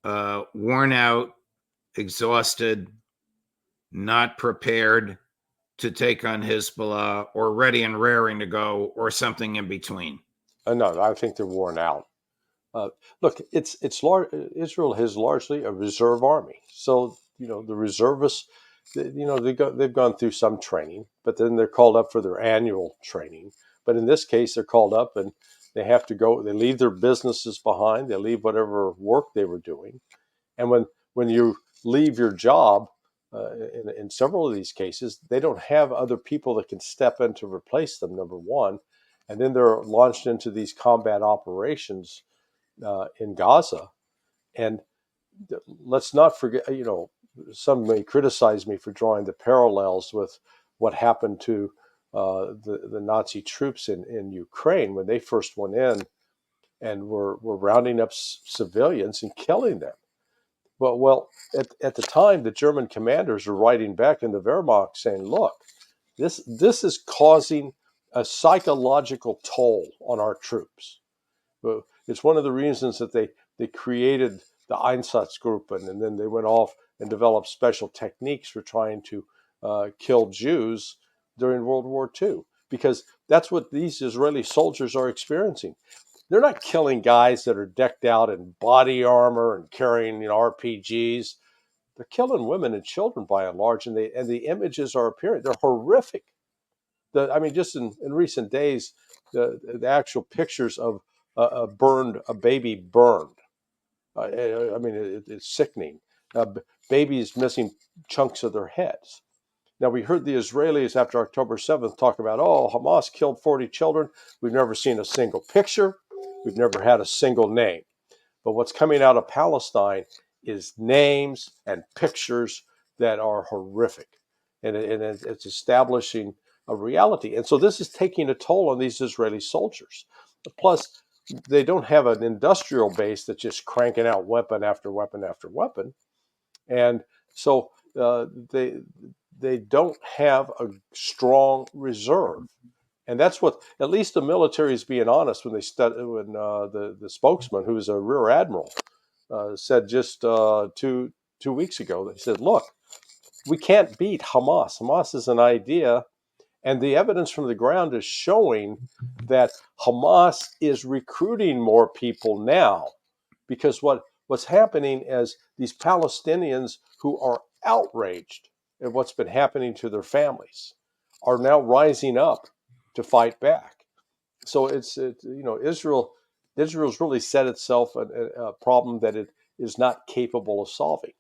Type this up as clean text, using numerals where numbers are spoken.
worn out, exhausted, not prepared to take on Hezbollah, or ready and raring to go, or something in between? No, I think they're worn out. Uh, Look, it's large. Israel has largely a reserve army, so the reservists, they've gone through some training, but then they're called up for their annual training. But in this case, they're called up and they have to go. They leave their businesses behind. They leave whatever work they were doing, and when you leave your job, in several of these cases, they don't have other people that can step in to replace them. Number one, and then they're launched into these combat operations in Gaza. And let's not forget, some may criticize me for drawing the parallels with what happened to the Nazi troops in Ukraine when they first went in and were rounding up civilians and killing them. Well, at the time, the German commanders were writing back in the Wehrmacht saying, look, this is causing a psychological toll on our troops. It's one of the reasons that they created the Einsatzgruppen, and then they went off and developed special techniques for trying to kill Jews during World War II, because that's what these Israeli soldiers are experiencing. They're not killing guys that are decked out in body armor and carrying RPGs. They're killing women and children by and large, and the images are appearing. They're horrific. I mean, just in recent days, the actual pictures of a baby burned. I mean, it's sickening. Babies missing chunks of their heads. Now, we heard the Israelis after October 7th talk about, oh, Hamas killed 40 children. We've never seen a single picture. We've never had a single name. But what's coming out of Palestine is names and pictures that are horrific. And it's establishing a reality. And so this is taking a toll on these Israeli soldiers. Plus, they don't have an industrial base that's just cranking out weapon after weapon after weapon. And so they don't have a strong reserve. And that's what, at least the military is being honest when the spokesman, who is a rear admiral, said just 2 weeks ago. They said, "Look, we can't beat Hamas. Hamas is an idea, and the evidence from the ground is showing that Hamas is recruiting more people now, because what's happening is these Palestinians who are outraged at what's been happening to their families are now rising up to fight back. So Israel's really set itself a problem that it is not capable of solving.